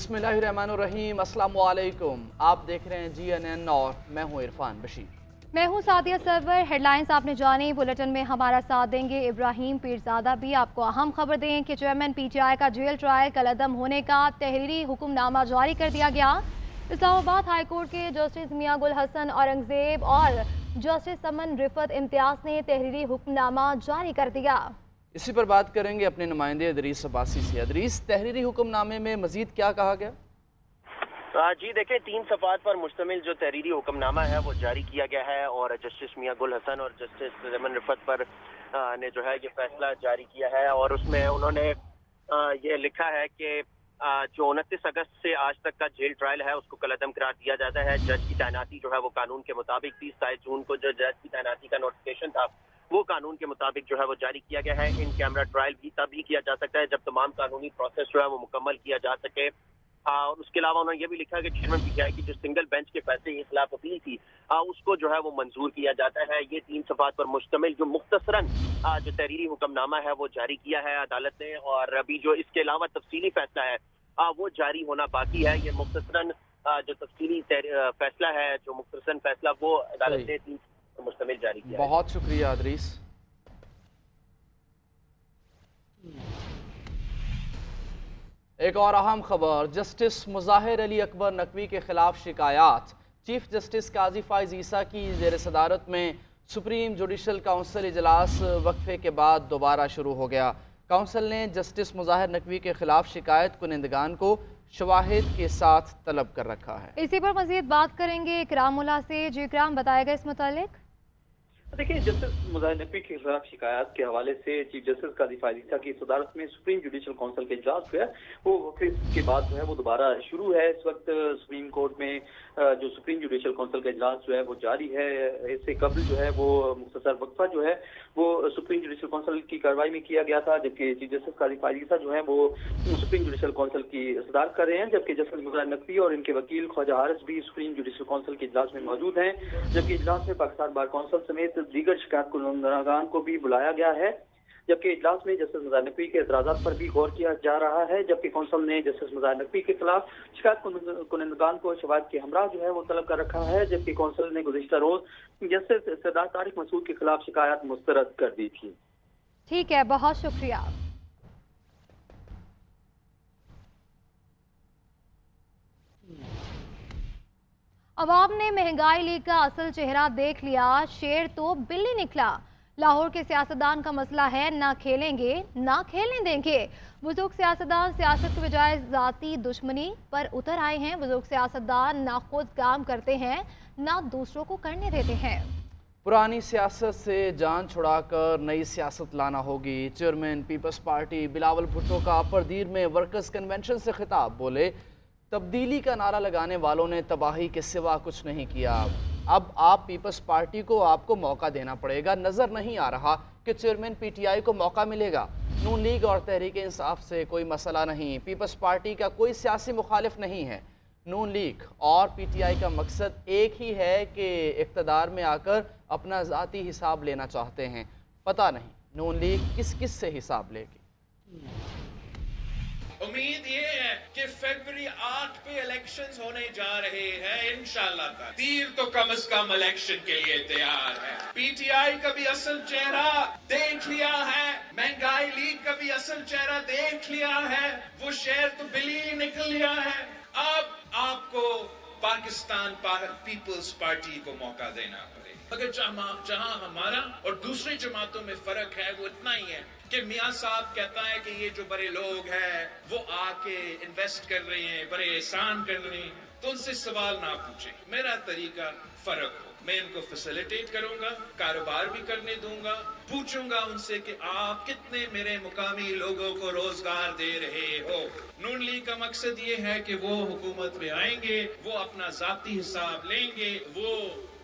बिस्मिल्लाहिर्रहमानिर्रहीम, अस्सलाम वालेकुम। आप देख रहे हैं GNN और मैं हूं इरफान बशीर। मैं हूं सादिया सरवर। हेडलाइंस आपने जानी। बुलेटिन में हमारा साथ देंगे इब्राहिम पीरजादा भी। आपको अहम खबर दें कि चेयरमैन PTI का जेल ट्रायल कलअदम होने का तहरीरी हुक्मनामा जारी कर दिया गया। इस्लामाबाद हाई कोर्ट के जस्टिस मियां गुल हसन औरंगजेब और जस्टिस समन रिफत इम्तियाज ने तहरीरी हुक्मनामा जारी कर दिया। इसी पर बात करेंगे अपने नुमाइंदे अदरीस अब्बासी से। अदरीस, तहरीरी हुक्मनामे में मजीद क्या कहा गया? जी देखिए, 3 सफ़ात पर मुश्तमिल जो तहरीरी हुक्मनामा है वो जारी किया गया है और जस्टिस मियां गुल हसन और जस्टिस समन रिफत पर ने जो है ये फैसला जारी किया है और उसमें उन्होंने ये लिखा है कि जो 29 अगस्त से आज तक का जेल ट्रायल है उसको कलअदम करार दिया जाता है। जज की तैनाती जो है वो कानून के मुताबिक 30 जून को जो जज की तैनाती का नोटिफिकेशन था वो कानून के मुताबिक जो है वो जारी किया गया है। इन कैमरा ट्रायल भी तभी किया जा सकता है जब तमाम कानूनी प्रोसेस जो है वो मुकम्मल किया जा सके। और उसके अलावा उन्होंने ये भी लिखा है कि चेयरमैन PTI की जो सिंगल बेंच के फैसले के खिलाफ अपील थी उसको जो है वो मंजूर किया जाता है। ये 3 सफ़ात पर मुश्तमिल जो मुख्तसरन जो तहरीरी हुक्मनामा है वो जारी किया है अदालत ने और अभी जो इसके अलावा तफसीली फैसला है वो जारी होना बाकी है। ये मुख्तसरन जो तफसीली फैसला है, जो मुख्तसरन फैसला वो अदालत ने 3 पर मुश्तमिल जारी किया है। बहुत शुक्रिया अदरीस। एक और अहम खबर, जस्टिस मुज़ाहिर अली अकबर नकवी के खिलाफ शिकायत। चीफ जस्टिस काजी फाइज ईसा की ज़ेर सदारत में सुप्रीम जुडिशल काउंसिल इजलास वक्फे के बाद दोबारा शुरू हो गया। काउंसिल ने जस्टिस मुज़ाहिर नकवी के खिलाफ शिकायत कुनिंदगान को शवाहिद के साथ तलब कर रखा है। इसी पर मजीद बात करेंगे इकराम मुल्ला से। जी इकराम, बताएगा इस मुतालिक। देखिए, जस्टिस मुज़ाहिर नकवी के खिलाफ शिकायत के हवाले से चीफ जस्टिस काजी फाइज ईसा की सदारत में सुप्रीम जुडिशल काउंसिल के इजलास जो है वो के बाद जो है वो दोबारा शुरू है। इस वक्त सुप्रीम कोर्ट में जो सुप्रीम जुडिशल काउंसिल का इजलास जो है वो जारी है। इससे कबल जो है वो मुख्तसर वक्फा जो है वो सुप्रीम जुडिशल काउंसिल की कार्रवाई में किया गया था, जबकि चीफ जस्टिस काजी फाइज ईसा जो है वो सुप्रीम जुडिशल काउंसिल की सदारत कर रहे हैं, जबकि जस्टिस मुज़ाहिर नकवी और इनके वकील ख्वाजा हारिस भी सुप्रीम जुडिशल काउंसिल के इजलास में मौजूद हैं। जबकि इजलास में पाकिस्तान बार काउंसिल समेत दीगर शिकायत कुनिंदगान को भी बुलाया गया है। जबकि इजलास में जस्टिस मुज़ाहिर नकवी के एतराज़ात पर भी गौर किया जा रहा है, जबकि कौंसिल ने जस्टिस मुज़ाहिर नकवी के खिलाफ शिकायत कुनिंदगान को शवाहिद के हमरा जो है वो तलब कर रखा है, जबकि कौंसिल ने गुज़िश्ता रोज जस्टिस सरदार तारिक मसूद के खिलाफ शिकायत मुस्तरद कर दी थी। ठीक है, बहुत शुक्रिया। अवाम ने महंगाई लीग का असल चेहरा देख लिया, शेर तो बिल्ली निकला। लाहौर के सियासतदान का मसला है, ना खेलेंगे ना खेलने देंगे। बुजुर्ग सियासतदान सियासत के बजाय जाती दुश्मनी पर उतर आए हैं। बुजुर्ग सियासतदान ना खुद काम करते हैं ना दूसरों को करने देते हैं। पुरानी सियासत से जान छुड़ाकर नई सियासत लाना होगी। चेयरमैन पीपल्स पार्टी बिलावल भुट्टो का परदीर में वर्कर्स कन्वेंशन से खिताब। बोले, तब्दीली का नारा लगाने वालों ने तबाही के सिवा कुछ नहीं किया। अब आप पीपल्स पार्टी को आपको मौका देना पड़ेगा। नज़र नहीं आ रहा कि चेयरमैन PTI को मौका मिलेगा। नून लीग और तहरीक इंसाफ से कोई मसला नहीं। पीपल्स पार्टी का कोई सियासी मुखालिफ नहीं है। नून लीग और PTI का मकसद एक ही है कि इक़्तिदार में आकर अपना ज़ाती हिसाब लेना चाहते हैं। पता नहीं नून लीग किस किस से हिसाब लेगी। उम्मीद ये है कि फरवरी 8 पे इलेक्शंस होने जा रहे हैं इंशाल्लाह। तीर तो कम से कम इलेक्शन के लिए तैयार है। PTI का भी असल चेहरा देख लिया है, महंगाई लीग का भी असल चेहरा देख लिया है। वो शेर तो बिल्ली निकल लिया है। अब आपको पाकिस्तान पीपल्स पार्टी को मौका देना पड़ेगा। अगर जहां हमारा और दूसरी जमातों में फर्क है वो इतना ही है कि मियां साहब कहता है कि ये जो बड़े लोग हैं वो आके इन्वेस्ट कर रहे हैं, बड़े एहसान कर रहे हैं, तो उनसे सवाल ना पूछे। मेरा तरीका फर्क हो, मैं इनको फैसिलिटेट करूंगा, कारोबार भी करने दूंगा, पूछूंगा उनसे कि आप कितने मेरे मुकामी लोगों को रोजगार दे रहे हो। नून लीग का मकसद ये है कि वो हुकूमत में आएंगे, वो अपना जाती हिसाब लेंगे, वो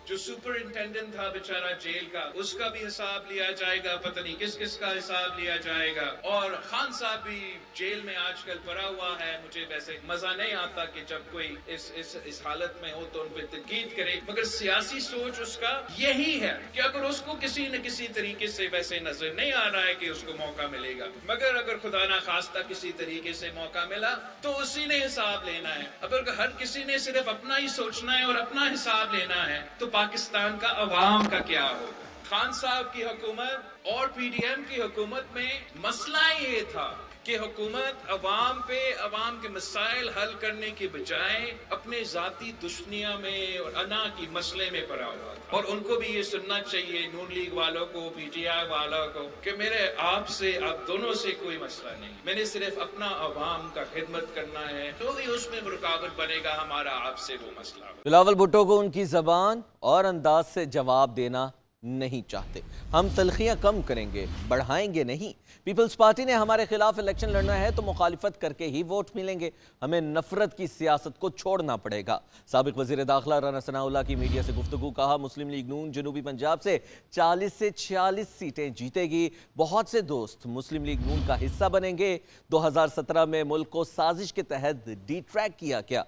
जो सुपरिंटेंडेंट था बेचारा जेल का, उसका भी हिसाब लिया जाएगा, पता नहीं किस किस का हिसाब लिया जाएगा। और खान साहब भी जेल में आजकल पड़ा हुआ है। मुझे वैसे मजा नहीं आता कि जब कोई इस हालत में हो तो उन पर तनकीद करे, मगर सियासी सोच उसका यही है कि अगर उसको किसी न किसी तरीके से वैसे नजर नहीं आ रहा है कि उसको मौका मिलेगा, मगर अगर खुदा ना खास्ता किसी तरीके से मौका मिला तो उसी ने हिसाब लेना है। अगर हर किसी ने सिर्फ अपना ही सोचना है और अपना हिसाब लेना है तो पाकिस्तान का अवाम का क्या होगा? खान साहब की हुकूमत और पीडीएम की हुकूमत में मसला ये था कि हुकूमत अवाम पे अवाम के मसाइल हल करने के बजाय अपने जाती दुश्मनियां में और अना की मसले में पड़ा हुआ था। और उनको भी ये सुनना चाहिए, नून लीग वालों को, पीटीआई वालों को, कि मेरे आपसे आप दोनों से कोई मसला नहीं, मैंने सिर्फ अपना अवाम का खिदमत करना है, तो भी उसमें रुकावट बनेगा हमारा आपसे वो मसला। बिलावल भुट्टो को उनकी जबान और अंदाज से जवाब देना नहीं चाहते। हम तलखियां कम करेंगे, बढ़ाएंगे नहीं। पीपल्स पार्टी ने हमारे खिलाफ इलेक्शन लड़ना है तो मुखालिफत करके ही वोट मिलेंगे। हमें नफरत की सियासत को छोड़ना पड़ेगा। साबिक वजीर दाखिला राना सनाउल्लाह की मीडिया से गुफ्तगू, कहा मुस्लिम लीग नून जनूबी पंजाब से 40 से 46 सीटें जीतेगी। बहुत से दोस्त मुस्लिम लीग नून का हिस्सा बनेंगे। 2017 में मुल्क को साजिश के तहत डिट्रैक किया गया।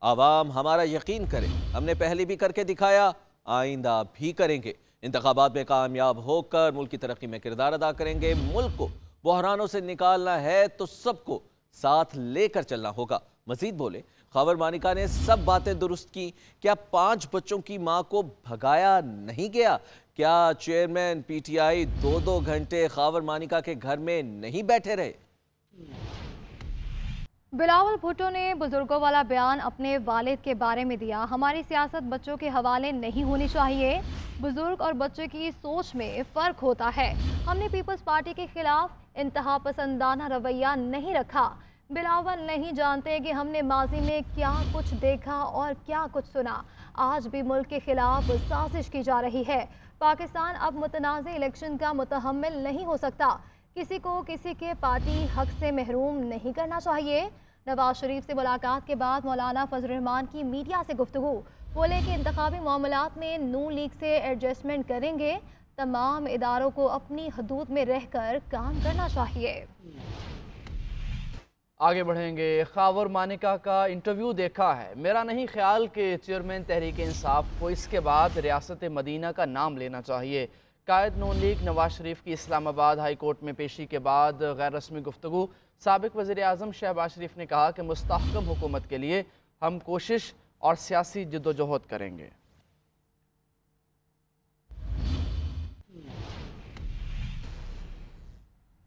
आवाम हमारा यकीन करे, हमने पहले भी करके दिखाया, आइंदा भी करेंगे। इंतखाबात में कामयाब होकर मुल्क की तरक्की में किरदार अदा करेंगे। मुल्क को बहरानों से निकालना है तो सबको साथ लेकर चलना होगा। मजीद बोले, खावर मानिका ने सब बातें दुरुस्त की। क्या 5 बच्चों की मां को भगाया नहीं गया? क्या चेयरमैन पीटीआई 2-2 घंटे खावर मानिका के घर में नहीं बैठे रहे? बिलावल भुट्टो ने बुजुर्गों वाला बयान अपने वालिद के बारे में दिया। हमारी सियासत बच्चों के हवाले नहीं होनी चाहिए। बुजुर्ग और बच्चे की सोच में फ़र्क होता है। हमने पीपल्स पार्टी के खिलाफ इंतहा पसंदाना रवैया नहीं रखा। बिलावल नहीं जानते कि हमने माजी में क्या कुछ देखा और क्या कुछ सुना। आज भी मुल्क के खिलाफ साजिश की जा रही है। पाकिस्तान अब मुतनाज़ इलेक्शन का मुतहम्मिल नहीं हो सकता। किसी को किसी के पार्टी हक से महरूम नहीं करना चाहिए। नवाज शरीफ से मुलाकात के बाद मौलाना फजल रहमान की मीडिया से गुफ्तगू, बोले कि इंतखाबी मामलात में नून लीग से एडजस्टमेंट करेंगे। तमाम इदारों को अपनी हदूद में रहकर काम करना चाहिए। आगे बढ़ेंगे। खावर मानिका का इंटरव्यू देखा है। मेरा नहीं ख्याल कि चेयरमैन तहरीक इंसाफ को इसके बाद रियासत मदीना का नाम लेना चाहिए। कायद नून लीग नवाज शरीफ की इस्लामाबाद हाई कोर्ट में पेशी के बाद गैर रस्मी गुफ्तगू। साबिक वज़ीर आज़म शहबाज शरीफ ने कहा कि मुस्तहकम हुकूमत के लिए हम कोशिश और सियासी जद्दोजहद करेंगे।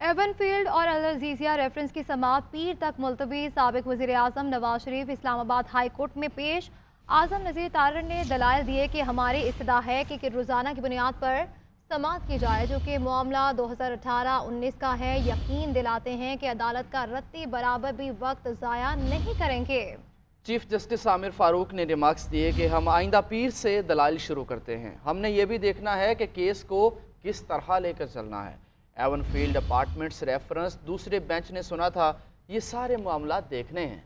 एवनफील्ड और अल अज़ीज़िया रेफरेंस की समाअत पीर तक मुलतवी। साबिक वज़ीर आज़म नवाज शरीफ इस्लामाबाद हाई कोर्ट में पेश। आज़म नज़ीर तारड़ ने दलाइल दिए कि हमारी इस्तदा है कि रोज़ाना की बुनियाद पर समाअत की जाए, जो कि मामला 2018-19 का है। यकीन दिलाते हैं कि अदालत का रत्ती बराबर भी वक्त ज़ाया नहीं करेंगे। चीफ जस्टिस आमिर फारूक ने रिमार्क्स दिए कि हम आइंदा पीर से दलाइल शुरू करते हैं। हमने ये भी देखना है कि केस को किस तरह लेकर चलना है। एवनफील्ड अपार्टमेंट्स रेफरेंस दूसरे बेंच ने सुना था। ये सारे मामला देखने हैं।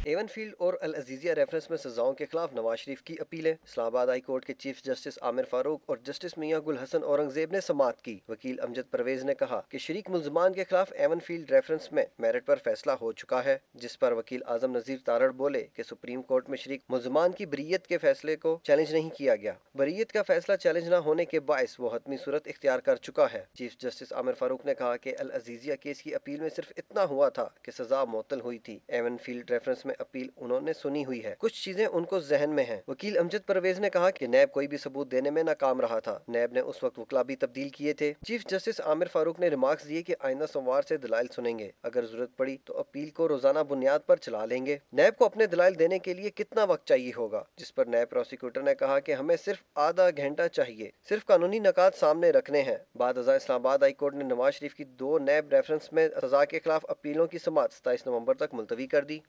एवनफील्ड और अल अज़ीज़िया रेफरेंस में सजाओं के खिलाफ नवाज शरीफ की अपीलें। इस्लामाबाद हाई कोर्ट के चीफ जस्टिस आमिर फारूक और जस्टिस मियां गुल हसन औरंगजेब ने समाअत की। वकील अमजद परवेज ने कहा कि शरीक मुल्ज़मान के खिलाफ एवनफील्ड रेफरेंस में मेरिट पर फैसला हो चुका है, जिस पर वकील आजम नज़ीर तारड़ बोले कि सुप्रीम कोर्ट में शरीक मुल्ज़मान की बरीयत के फैसले को चैलेंज नहीं किया गया। बरीयत का फैसला चैलेंज न होने के बायस वो हतमी सूरत इख्तियार कर चुका है। चीफ जस्टिस आमिर फारूक ने कहा कि अल अज़ीज़िया केस की अपील में सिर्फ इतना हुआ था कि सजा मुअत्तल हुई थी। एवनफील्ड रेफरेंस में अपील उन्होंने सुनी हुई है, कुछ चीजें उनको जहन में हैं। वकील अमजद परवेज ने कहा कि नैब कोई भी सबूत देने में नाकाम रहा था। नैब ने उस वक्त वकला भी तब्दील किए थे। चीफ जस्टिस आमिर फारूक ने रिमार्क्स दिए कि आइंदा सोमवार से दलाइल सुनेंगे। अगर जरूरत पड़ी तो अपील को रोजाना बुनियाद पर चला लेंगे। नैब को अपने दलाइल देने के लिए कितना वक्त चाहिए होगा, जिस पर नैब प्रोसिक्यूटर ने कहा कि हमें सिर्फ आधा घंटा चाहिए, सिर्फ कानूनी नकात सामने रखने हैं। बाद अज़ा इस्लामाबाद हाई कोर्ट ने नवाज शरीफ की 2 नैब रेफरेंस में सजा के खिलाफ अपीलों की समाअत 27 नवंबर तक मुलतवी कर दी।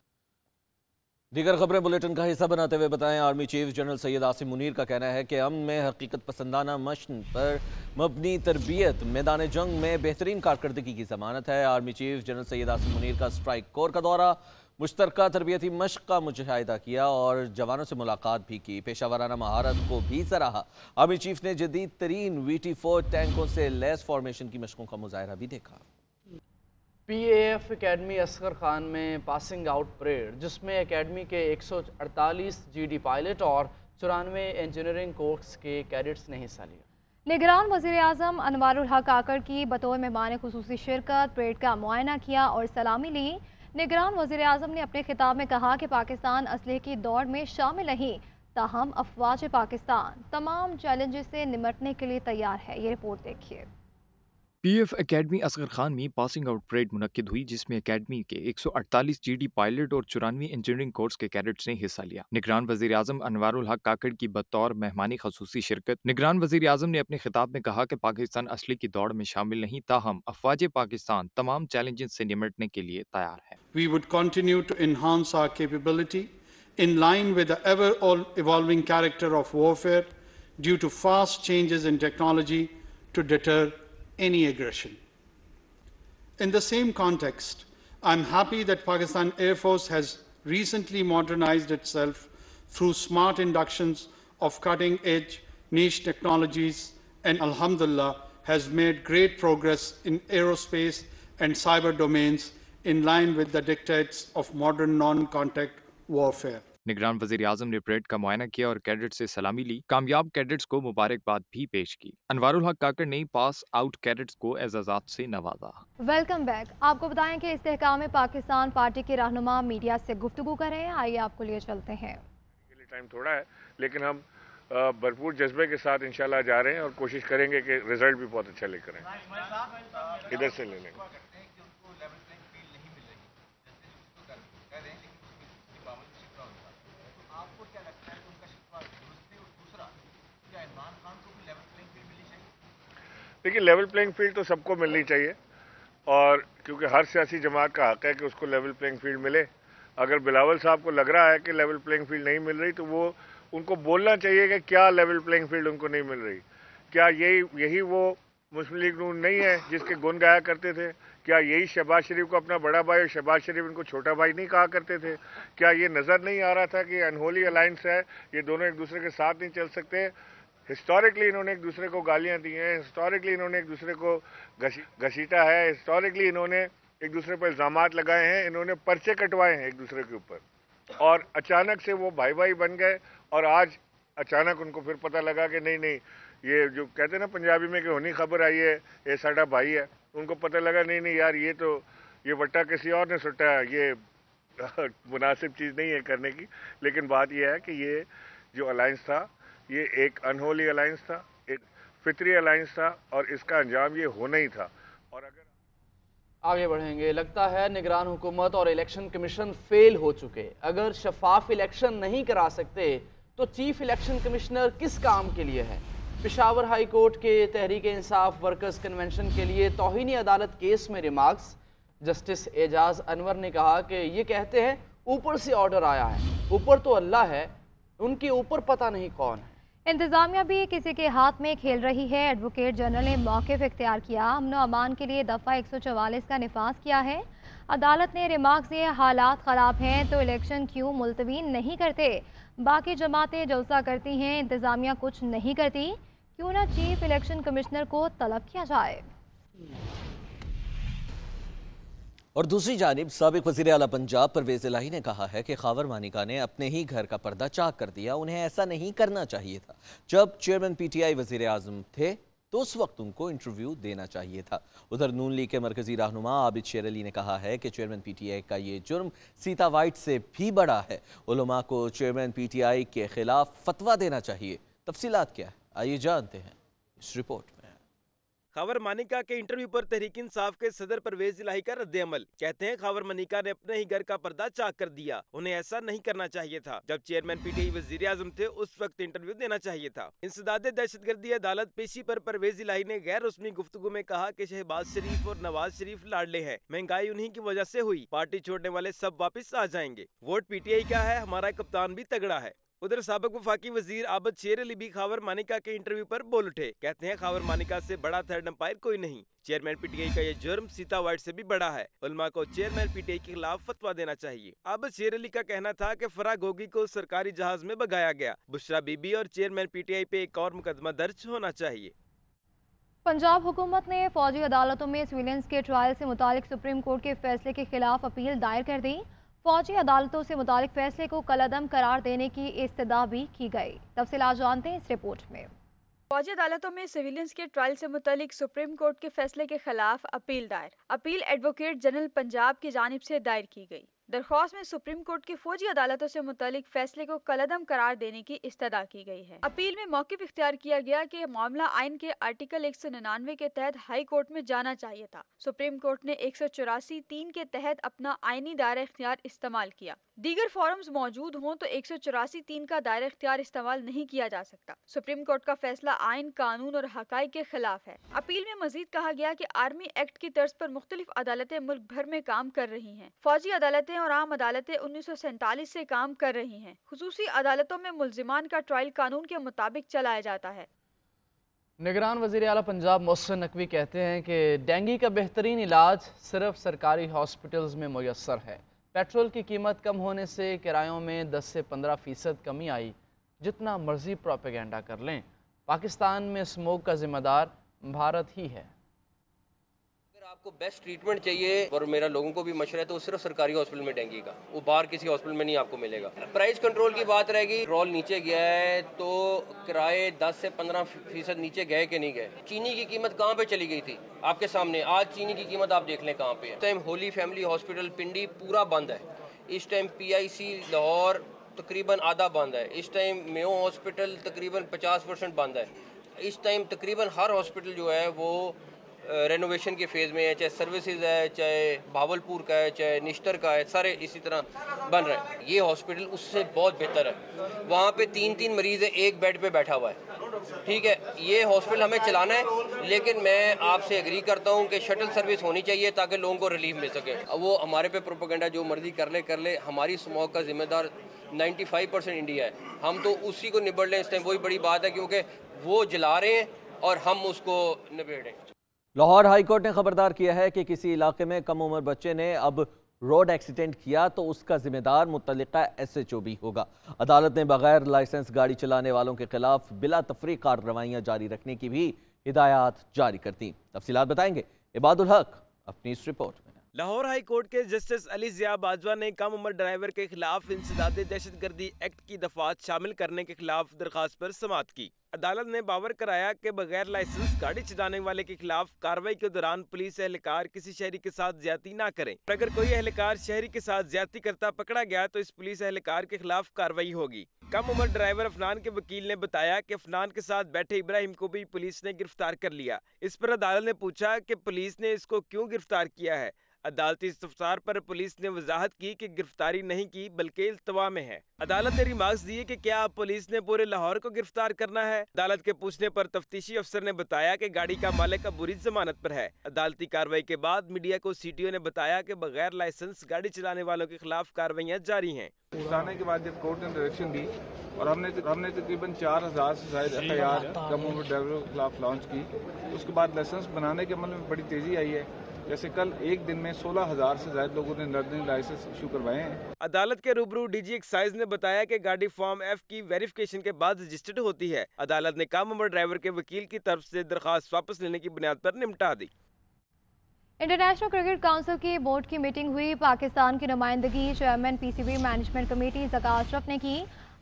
दीगर खबरें बुलेटिन का हिस्सा बनाते हुए बताएं। Army chief general Syed Asim Munir का कहना है कि अमन में हकीकत पसंदाना मशन पर मबनी तरबियत मैदान जंग में बेहतरीन कारकर्दगी की जमानत है। Army chief general Syed Asim Munir का स्ट्राइक कोर का दौरा। मुश्तरका तरबियती मश्क का मुशाहिदा किया और जवानों से मुलाकात भी की। पेशा वराना महारत को भी सराहा। आर्मी चीफ ने जदीद तरीन VT4 टैंकों से लैस फॉर्मेशन की मशकों का मुजाहरा भी देखा। PAF एकेडमी असगर खान में पासिंग आउट परेड, जिसमें एकेडमी के 148 GD पायलट और 94 इंजीनियरिंग कोर्स के कैडेट्स ने हिस्सा लिया। निगरान वज़ीर आज़म अनवारुल हक काकड़ की बतौर मेहमान खुसूसी शिरकत परेड का मुआयना किया और सलामी ली। निगरान वज़ीर आज़म ने अपने खिताब में कहा कि पाकिस्तान असलहे की दौड़ में शामिल नहीं, ताहम अफवाज पाकिस्तान तमाम चैलेंजेस से निमटने के लिए तैयार है। ये रिपोर्ट देखिए। PAF एकेडमी असगर खान में पासिंग आउट परेड मुनक्किद हुई, जिसमें एकेडमी के 148 GD पायलट और 94 इंजीनियरिंग कोर्स के कैडेट्स ने हिस्सा लिया। निगरान वज़ीर आज़म अनवारुल हक काकड़ की बतौर मेहमानी खसूसी शिरकत। निगरान वज़ीर आज़म ने अपने खिताब में कहा कि पाकिस्तान असली की दौड़ में शामिल नहीं, ताहम अफवाज पाकिस्तान तमाम चैलेंजेस से निमटने के लिए तैयार है। We would continue to enhance our capability in line with the ever evolving character of warfare due to fast changes in technology to deter any aggression. In the same context, I'm happy that Pakistan Air Force has recently modernized itself through smart inductions of cutting-edge niche technologies and alhamdulillah has made great progress in aerospace and cyber domains in line with the dictates of modern non-contact warfare. निगरान वज़ीर आज़म ने parade का मुआयना किया और cadet से सलामी ली। कामयाब कैडेट्स को मुबारकबाद भी पेश की। अनवारुल हक काकड़ ने पास आउट कैडेट्स को एजाज़ात से नवाजा। Welcome back. आपको बताएं कि इस्तेहकाम पाकिस्तान पार्टी के रहनुमा मीडिया से गुफ्तगू कर रहे हैं। आइए आपको लिए चलते हैं। टाइम थोड़ा है, लेकिन हम भरपूर जज्बे के साथ इंशाल्लाह जा रहे हैं और कोशिश करेंगे कि रिजल्ट भी बहुत अच्छा लेकर आएं। इधर से ले लेंगे। देखिए, लेवल प्लेइंग फील्ड तो सबको मिलनी चाहिए, और क्योंकि हर सियासी जमात का हक है कि उसको लेवल प्लेइंग फील्ड मिले। अगर बिलावल साहब को लग रहा है कि लेवल प्लेइंग फील्ड नहीं मिल रही, तो वो उनको बोलना चाहिए कि क्या लेवल प्लेइंग फील्ड उनको नहीं मिल रही। क्या यही वो मुस्लिम लीग नून नहीं है जिसके गुण गाया करते थे? क्या यही शहबाज शरीफ को अपना बड़ा भाई और शहबाज शरीफ इनको छोटा भाई नहीं कहा करते थे? क्या ये नज़र नहीं आ रहा था कि अनहोली अलायंस है, ये दोनों एक दूसरे के साथ नहीं चल सकते? हिस्टोरिकली इन्होंने एक दूसरे को गालियां दी हैं, हिस्टोरिकली इन्होंने एक दूसरे को घसीटा है, हिस्टोरिकली इन्होंने एक दूसरे पर इल्ज़ामात लगाए हैं, इन्होंने पर्चे कटवाए हैं एक दूसरे के ऊपर, और अचानक से वो भाई भाई बन गए। और आज अचानक उनको फिर पता लगा कि नहीं, ये जो कहते हैं ना पंजाबी में कि होनी खबर आई है, ये साडा भाई है, उनको पता लगा नहीं यार, ये वट्टा किसी और ने सुट्टा है, ये मुनासिब चीज़ नहीं है करने की। लेकिन बात यह है कि ये जो अलायंस था, ये एक अनहोली अलायंस था, एक फितरी अलायंस था, और इसका अंजाम ये होना ही था। और अगर आगे बढ़ेंगे, लगता है निगरान हुकूमत और इलेक्शन कमीशन फेल हो चुके। अगर शफाफ इलेक्शन नहीं करा सकते तो चीफ इलेक्शन कमिश्नर किस काम के लिए है? पेशावर हाई कोर्ट के तहरीक इंसाफ वर्कर्स कन्वेंशन के लिए तौहीनी अदालत केस में रिमार्क्स। जस्टिस एजाज अनवर ने कहा कि ये कहते हैं ऊपर से ऑर्डर आया है, ऊपर तो अल्लाह है, उनके ऊपर पता नहीं कौन है। इंतजामिया भी किसी के हाथ में खेल रही है। एडवोकेट जनरल ने मौक़िफ़ इख्तियार किया, अमन व अमान के लिए दफ़ा 144 का निफाज किया है। अदालत ने रिमार्क्स दिए, हालात ख़राब हैं तो इलेक्शन क्यों मुलतवी नहीं करते? बाकी जमातें जलसा करती हैं, इंतजामिया कुछ नहीं करती, क्यों ना चीफ इलेक्शन कमिश्नर को तलब किया जाए। और दूसरी जानिब साबिक वज़ीर आला पंजाब परवेज़ इलाही ने कहा है कि खावर मानिका ने अपने ही घर का पर्दा चाक कर दिया। उन्हें ऐसा नहीं करना चाहिए था। जब चेयरमैन PTI वज़ीर आज़म थे तो उस वक्त उनको इंटरव्यू देना चाहिए था। उधर नून लीग के मरकजी रहनुमा आबिद शेर अली ने कहा है कि चेयरमैन PTI का ये जुर्म सीता वाइट से भी बड़ा है। उलमा को चेयरमैन PTI के खिलाफ फतवा देना चाहिए। तफसीलात क्या है, आइए जानते हैं इस रिपोर्ट में। खावर मानिका के इंटरव्यू पर तहरीक इंसाफ के सदर परवेज इलाही का रद्द अमल। कहते हैं खावर मानिका ने अपने ही घर का पर्दा चाक कर दिया, उन्हें ऐसा नहीं करना चाहिए था। जब चेयरमैन PTI वजीर आजम थे उस वक्त इंटरव्यू देना चाहिए था। इंसदाद दहशतगर्दी अदालत पेशी पर परवेज इलाही ने गैर रस्मी गुफ्तगू में कहा कि शहबाज शरीफ और नवाज शरीफ लाडले हैं, महंगाई उन्हीं की वजह से हुई, पार्टी छोड़ने वाले सब वापस आ जाएंगे, वोट PTI का है, हमारा कप्तान भी तगड़ा है। उधर साबिक वफाकी वजीर आबद शेर अली भी खावर मानिका के इंटरव्यू पर बोल उठे। कहते हैं खावर मानिका से बड़ा थर्ड अंपायर कोई नहीं। चेयरमैन पीटीआई का ये जुर्म सीता वाइट से भी बड़ा है। उलमा को चेयरमैन पीटीआई के खिलाफ फतवा देना चाहिए। आबद शेर अली का कहना था कि फराह गोगी को सरकारी जहाज में भगाया गया। बुशरा बीबी और चेयरमैन पीटीआई पे एक और मुकदमा दर्ज होना चाहिए। पंजाब हुकूमत ने फौजी अदालतों में सिविलियंस के ट्रायल से मुतालिक सुप्रीम कोर्ट के फैसले के खिलाफ अपील दायर कर दी। फौजी अदालतों से मुतालिक फैसले को कलअदम करार देने की इस्तदा भी की गई। तफसीलात जानते हैं इस रिपोर्ट में। फौजी अदालतों में सिविलियंस के ट्रायल से मुतालिक सुप्रीम कोर्ट के फैसले के खिलाफ अपील दायर। अपील एडवोकेट जनरल पंजाब की जानिब से दायर की गई। दरख्वास्त में सुप्रीम कोर्ट की फौजी अदालतों से मुतालिक फैसले को कलअदम करार देने की इस्तदा की गई है। अपील में मौक़िफ़ इख्तियार किया गया कि मामला आइन के आर्टिकल 199 के तहत हाई कोर्ट में जाना चाहिए था। सुप्रीम कोर्ट ने 184(3) के तहत अपना आइनी दायरा इख्तियार इस्तेमाल किया। दीगर फॉरम्स मौजूद हों तो 184(3) का दायरा इख्तियार इस्तेमाल नहीं किया जा सकता। सुप्रीम कोर्ट का फैसला आइन, कानून और हक़ाइक़ के खिलाफ है। अपील में मजीद कहा गया कि आर्मी एक्ट की तर्ज पर मुख्तलिफ अदालतें मुल्क भर में काम कर रही हैं। फौजी अदालतें और आम अदालतें 1947 से काम कर रही हैं। खुसूसी अदालतों में मुल्जिमान का ट्रायल कानून के मुताबिक चलाया जाता है। निगरान वज़ीर आला पंजाब मोहसिन नकवी कहते हैं कि डेंगू का बेहतरीन इलाज सिर्फ सरकारी हॉस्पिटल्स में मुयस्सर है। पेट्रोल की कीमत कम होने से किरायों में 10 से 15% कमी आई। जितना मर्जी प्रोपेगेंडा कर लें, पाकिस्तान में स्मोक का जिम्मेदार भारत ही है। अगर आपको बेस्ट ट्रीटमेंट चाहिए, और मेरा लोगों को भी मशवरा है, तो सिर्फ सरकारी हॉस्पिटल में डेंगू का, वो बाहर किसी हॉस्पिटल में नहीं आपको मिलेगा। प्राइस कंट्रोल की बात रहेगी। पेट्रोल नीचे गया है तो किराए 10 से 15% नीचे गए कि नहीं गए। चीनी की कीमत कहाँ पे चली गई थी आपके सामने, आज चीनी की कीमत आप देख लें कहाँ पे है। इस टाइम होली फैमिली हॉस्पिटल पिंडी पूरा बंद है। इस टाइम PIC लाहौर तकरीबन आधा बंद है। इस टाइम मेयो हॉस्पिटल तकरीबन 50% बंद है। इस टाइम तकरीबन हर हॉस्पिटल जो है वो रेनोवेशन के फेज़ में है, चाहे सर्विसेज है, चाहे भावलपुर का है, चाहे निश्तर का है, सारे इसी तरह बन रहे हैं। ये हॉस्पिटल उससे बहुत बेहतर है। वहाँ पे 3-3 मरीज़ है, एक बेड पे बैठा हुआ है। ठीक है, ये हॉस्पिटल हमें चलाना है, लेकिन मैं आपसे एग्री करता हूँ कि शटल सर्विस होनी चाहिए ताकि लोगों को रिलीफ मिल सके। अब वो हमारे पे प्रोपेगेंडा जो मर्जी कर ले। हमारी स्मोक का जिम्मेदार 95% इंडिया है। हम तो उसी को निबड़ लें इस टाइम, वही बड़ी बात है, क्योंकि वो जला रहे हैं और हम उसको निबेड़ें। लाहौर हाई कोर्ट ने खबरदार किया है कि किसी इलाके में कम उम्र बच्चे ने अब रोड एक्सीडेंट किया तो उसका जिम्मेदार मुतल्लिका SHO भी होगा। अदालत ने बगैर लाइसेंस गाड़ी चलाने वालों के खिलाफ बिला तफरीक कार्रवाइयाँ जारी रखने की भी हिदायत जारी कर दी। तफसीलात बताएंगे इबादुल हक अपनी इस रिपोर्ट में। लाहौर हाई कोर्ट के जस्टिस अली ज़िया बाजवा ने कम उम्र ड्राइवर के खिलाफ इंसदादे दहशतगर्दी एक्ट की दफात शामिल करने के खिलाफ दरखास्त पर समाअत की। अदालत ने बावर कराया कि बगैर लाइसेंस गाड़ी चलाने वाले के खिलाफ कार्रवाई के दौरान पुलिस एहलकार किसी शहरी के साथ ज्यादती ना करें। अगर कोई एहलकार शहरी के साथ ज्यादती करता पकड़ा गया तो इस पुलिस एहलकार के खिलाफ कार्रवाई होगी। कम उम्र ड्राइवर अफनान के वकील ने बताया कि अफनान के साथ बैठे इब्राहिम को भी पुलिस ने गिरफ्तार कर लिया। इस पर अदालत ने पूछा कि पुलिस ने इसको क्यों गिरफ्तार किया है। अदालती इस्तफसार पर पुलिस ने वजाहत की कि गिरफ्तारी नहीं की बल्कि इल्तवा में है। अदालत ने रिमार्क्स दिए कि क्या पुलिस ने पूरे लाहौर को गिरफ्तार करना है। अदालत के पूछने पर तफ्तीशी अफसर ने बताया कि गाड़ी का मालिक बुरी जमानत पर है। अदालती कार्रवाई के बाद मीडिया को CTO ने बताया कि बगैर लाइसेंस गाड़ी चलाने वालों के खिलाफ कार्रवाइयाँ जारी हैं। के बाद जब कोर्ट ने डायरेक्शन दी और हमने तकरीबन 4000 से ज्यादा FIR कम उम्र ड्राइवरों के खिलाफ लॉन्च की, उसके बाद लाइसेंस बनाने के अमल में बड़ी तेजी आई है। जैसे कल एक दिन में 16,000 से ज्यादा लोगों ने लर्निंग लाइसेंस इशू करवाए हैं। अदालत के रूबरू DG एक्साइज ने बताया कि गाड़ी फॉर्म F की वेरिफिकेशन के बाद रजिस्टर्ड होती है। अदालत ने कम उम्र ड्राइवर के वकील की तरफ से दरखास्त वापस लेने की बुनियाद पर निपटा दी। इंटरनेशनल क्रिकेट काउंसिल की बोर्ड की मीटिंग हुई। पाकिस्तान की नुमाइंदगी chairman PCB management committee Zaka Ashraf ने की।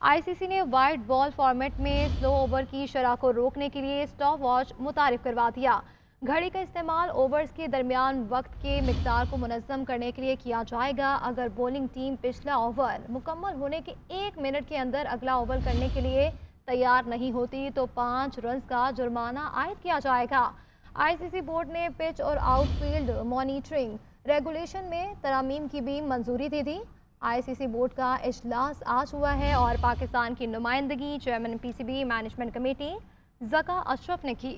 ICC ने वाइट बॉल फॉर्मेट में स्लो ओवर की शरह को रोकने के लिए स्टॉप वॉच मुतारिफ करवा दिया। घड़ी का इस्तेमाल ओवर्स के दरमियान वक्त के मिकदार को मुनज़्ज़म करने के लिए किया जाएगा। अगर बॉलिंग टीम पिछला ओवर मुकम्मल होने के 1 मिनट के अंदर अगला ओवर करने के लिए तैयार नहीं होती तो 5 रन का जुर्माना आयद किया जाएगा। ICC बोर्ड ने पिच और आउटफील्ड मॉनिटरिंग रेगुलेशन में तरामीम की भी मंजूरी दी थी। ICC बोर्ड का इजलास आज हुआ है और पाकिस्तान की नुमाइंदगी chairman PCB management committee Zaka Ashraf ने की।